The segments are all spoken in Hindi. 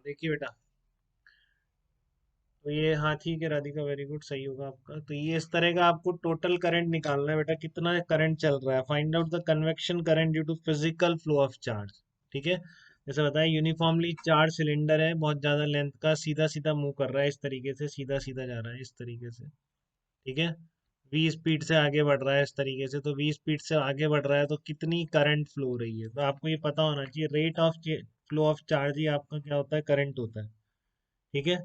देखिए बेटा, तो ये हाँ ठीक है राधिका, वेरी गुड, सही होगा आपका। तो ये इस तरह का आपको टोटल करंट निकालना है बेटा, कितना करंट चल रहा है। Find out the convection current due to physical flow of charge. ठीक है, जैसे बताया यूनिफॉर्मली चार्ज सिलेंडर है, बहुत ज्यादा लेंथ का, सीधा सीधा मूव कर रहा है इस तरीके से, सीधा सीधा जा रहा है इस तरीके से। ठीक है, वी स्पीड से आगे बढ़ रहा है इस तरीके से, तो वी स्पीड से आगे बढ़ रहा है तो कितनी करंट फ्लो हो रही है, तो आपको ये पता होना चाहिए। Rate of flow of charge ही आपका क्या होता है, करंट होता है। ठीक है,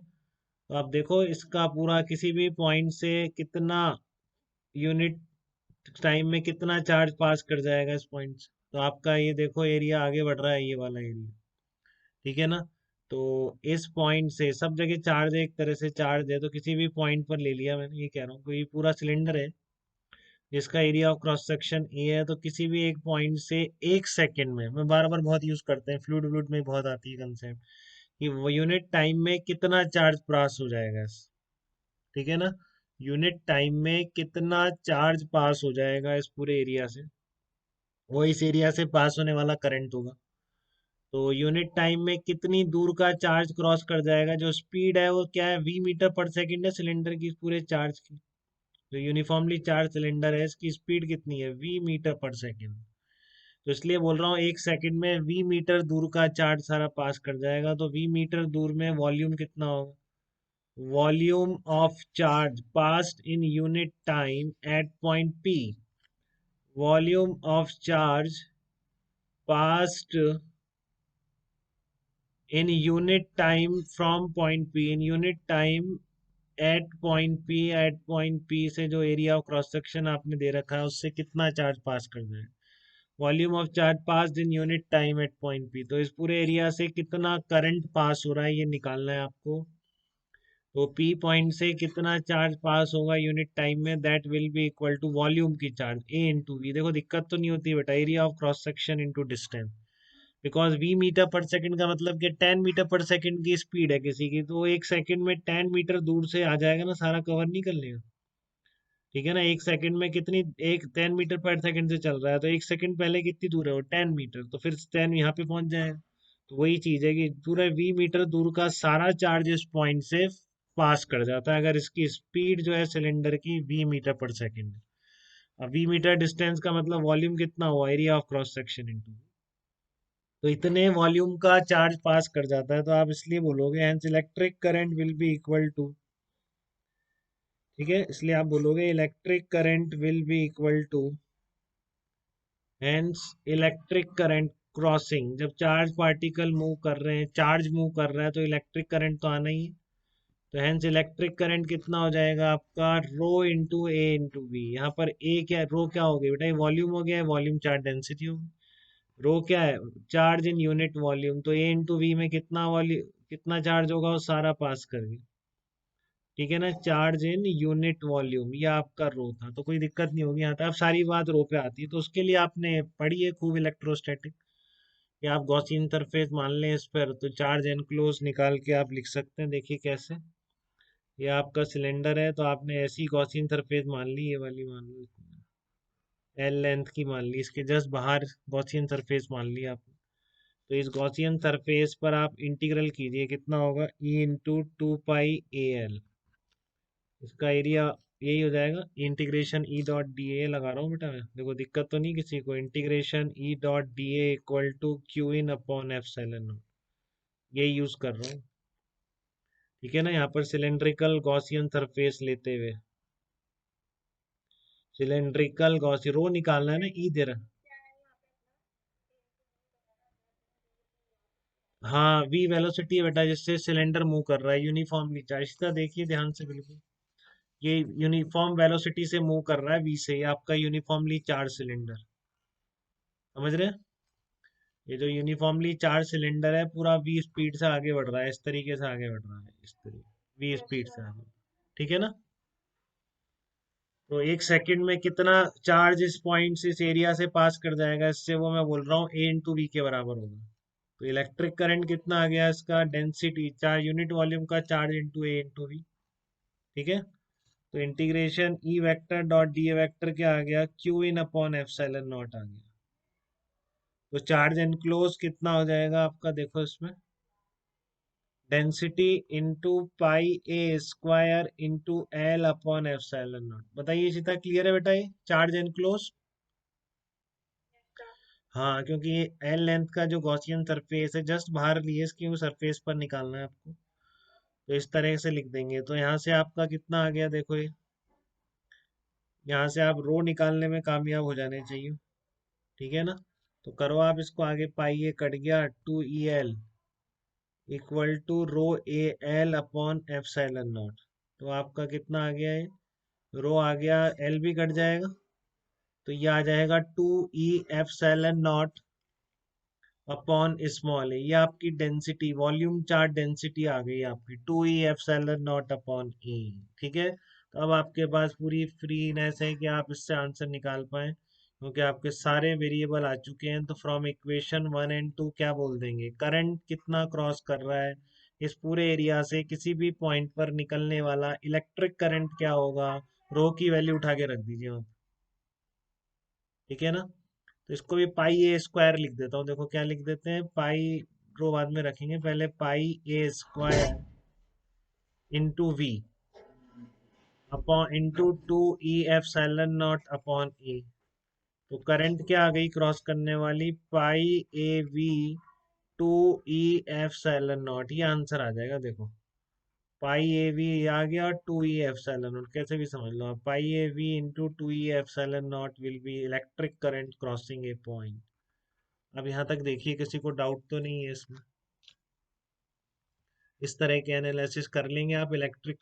तो आप देखो इसका पूरा किसी भी पॉइंट से कितना यूनिट टाइम में कितना चार्ज पास कर जाएगा इस पॉइंट से। तो आपका ये देखो एरिया आगे बढ़ रहा है, ये वाला एरिया। ठीक है ना, तो इस पॉइंट से सब जगह चार्ज है, एक तरह से चार्ज है, तो किसी भी पॉइंट पर ले लिया मैंने, ये कह रहा हूँ कोई पूरा सिलेंडर है जिसका area of cross section A है, तो किसी भी एक पॉइंट से एक सेकंड में, मैं बार बार बहुत यूज करते हैं, फ्लूइड व्लूइड में बहुत आती है कंसेप्ट, कि वो यूनिट टाइम में कितना चार्ज पास हो जाएगा। ठीक है ना, यूनिट टाइम में कितना चार्ज पास हो जाएगा इस पूरे एरिया से, वो इस एरिया से पास होने वाला करंट होगा। तो यूनिट टाइम में कितनी दूर का चार्ज क्रॉस कर जाएगा, जो स्पीड है वो क्या है, वी मीटर पर सेकंड है सिलेंडर की, इस पूरे चार्ज की। जो यूनिफॉर्मली चार्ज सिलेंडर है इसकी स्पीड कितनी है, वी मीटर पर सेकंड। तो इसलिए बोल रहा हूँ एक सेकंड में वी मीटर दूर का चार्ज सारा पास कर जाएगा, तो वी मीटर दूर में वॉल्यूम कितना होगा, volume of charge passed in unit time at point P. Volume of charge passed in unit time from point P. In unit time at point P, at point P से जो एरिया ऑफ क्रॉस सेक्शन आपने दे रखा है उससे कितना चार्ज पास कर जाए, volume of charge passed in unit time at point P. तो इस पूरे एरिया से कितना करंट पास हो रहा है ये निकालना है आपको। तो पी पॉइंट से कितना चार्ज पास होगा यूनिट टाइम में, that will be equal to volume की चार्ज ए इंटू वी। देखो दिक्कत तो नहीं होती बेटा, area of cross section into distance, because V metre per second का मतलब कि 10 मीटर पर सेकंड की स्पीड है किसी की, तो एक सेकंड में 10 मीटर दूर से आ जाएगा ना, सारा कवर नहीं कर लेगा। ठीक है ना, एक सेकंड में कितनी, एक 10 मीटर पर सेकंड से चल रहा है, तो एक सेकंड पहले कितनी दूर है वो, 10 मीटर, तो फिर 10 यहाँ पे पहुंच जाएगा। तो वही चीज है कि पूरा वी मीटर दूर का सारा चार्ज इस पॉइंट से पास कर जाता है, अगर इसकी स्पीड जो है सिलेंडर की वी मीटर पर सेकंड है। अब वी मीटर डिस्टेंस का मतलब वॉल्यूम कितना हुआ, area of cross section into, तो इतने वॉल्यूम का चार्ज पास कर जाता है, तो आप इसलिए बोलोगे hence electric current will be equal to. ठीक है, इसलिए आप बोलोगे electric current will be equal to, hence electric current crossing, जब चार्ज पार्टिकल मूव कर रहे हैं, चार्ज मूव कर रहा है, तो इलेक्ट्रिक करंट तो आना ही है। तो हेंस इलेक्ट्रिक करंट कितना हो जाएगा आपका, rho into A into B. यहाँ पर ए क्या, रो क्या हो गया बेटा, ये वॉल्यूम हो गया, वॉल्यूम चार्ज डेंसिटी होगी। रो क्या है, चार्ज इन यूनिट वॉल्यूम, तो ए इंटू वी में कितना वॉल्यूम, कितना चार्ज होगा वो सारा पास कर गया। ठीक है ना, चार्ज इन यूनिट वॉल्यूम, ये आपका रो था, तो कोई दिक्कत नहीं होगी यहाँ तक। अब सारी बात रो पे आती है, तो उसके लिए आपने पढ़ी है खूब इलेक्ट्रोस्टैटिक, कि आप गॉसियन सरफेस मान लें इस पर, तो चार्ज एनक्लोज निकाल के आप लिख सकते हैं। देखिए कैसे, ये आपका सिलेंडर है, तो आपने ऐसी गॉसियन सरफेस मान ली, ये वाली मान ली, एल लेंथ की मान ली, इसके जस्ट बाहर गॉसियन सरफेस मान ली आपने। तो इस गॉसियन सरफेस पर आप इंटीग्रल कीजिए, कितना होगा, E into 2 pi A L, इसका एरिया यही हो जाएगा। Integration E dot D A लगा रहा हूँ बेटा मैं, देखो दिक्कत तो नहीं किसी को, integration E dot D A equal to Q in upon epsilon, यही यूज कर रहा हूँ। ठीक है ना, यहाँ पर सिलेंड्रिकल गॉसियन सरफेस लेते हुए, सिलेंड्रिकल गॉसियन, रो निकालना है ना, ई दे रहा। हाँ, वी वेलोसिटी है बेटा, जिससे सिलेंडर मूव कर रहा है यूनिफॉर्मली चार्ज, सीधा देखिए ध्यान से बिल्कुल, ये यूनिफॉर्म वेलोसिटी से मूव कर रहा है वी से, ये आपका यूनिफॉर्मली चार्ज सिलेंडर, समझ रहे हैं। ये जो यूनिफॉर्मली चार्ज सिलेंडर है पूरा वी स्पीड से आगे बढ़ रहा है, इस तरीके से आगे बढ़ रहा है, इस तरीके वी स्पीड से आगे। ठीक है ना, तो एक सेकंड में कितना चार्ज इस पॉइंट से, इस एरिया से पास कर जाएगा, इससे वो मैं बोल रहा हूँ ए इंटू वी के बराबर होगा। तो इलेक्ट्रिक करंट कितना आ गया इसका, डेंसिटी चार्ज यूनिट वॉल्यूम का charge into A into V. ठीक है, तो integration E vector dot D A vector क्या आ गया, Q in upon epsilon naught आ गया। तो चार्ज एनक्लोज कितना हो जाएगा आपका, देखो इसमें density into pi A square into L upon epsilon not. बताइए सीधा क्लियर है बेटा, ये चार्ज एनक्लोज। हाँ, क्योंकि ये एल लेंथ का जो गॉसियन सरफेस है जस्ट बाहर लिए इसकी सरफेस पर निकालना है आपको। तो इस तरह से लिख देंगे। तो यहाँ से आपका कितना आ गया देखो, ये यहाँ से आप रो निकालने में कामयाब हो जाने चाहिए। ठीक है ना। तो करो आप इसको आगे, पाई ए कट गया, 2 EL equal to rho A L upon epsilon naught. तो आपका कितना आ गया है, रो आ गया, एल भी कट जाएगा, तो ये आ जाएगा 2 E epsilon naught upon small A. ये आपकी डेंसिटी, वॉल्यूम चार्ज डेंसिटी आ गई आपकी 2 E epsilon naught upon A. ठीक है। तो अब आपके पास पूरी फ्रीनेस है कि आप इससे आंसर निकाल पाए, क्योंकि आपके सारे वेरिएबल आ चुके हैं। तो फ्रॉम इक्वेशन 1 एंड 2 क्या बोल देंगे, करंट कितना क्रॉस कर रहा है इस पूरे एरिया से, किसी भी पॉइंट पर निकलने वाला इलेक्ट्रिक करंट क्या होगा, रो की वैल्यू उठा के रख दीजिए वहाँ पे। ठीक है ना। तो इसको भी पाई ए स्क्वायर लिख देता हूँ। देखो क्या लिख देते हैं, पाई रो बाद में रखेंगे, पहले pi A square into V upon into 2 E epsilon naught upon A. तो करंट क्या आ गई क्रॉस करने वाली, pi A V 2 E epsilon naught. ये आंसर आ जाएगा देखो, पाई ए वी आ गया और 2 E एप्सिलॉन नॉट, कैसे भी समझ लो आप, pi A V into 2 E epsilon naught will be electric current crossing a point. अब यहाँ तक देखिए किसी को डाउट तो नहीं है इसमें। इस तरह के एनालिसिस कर लेंगे आप इलेक्ट्रिक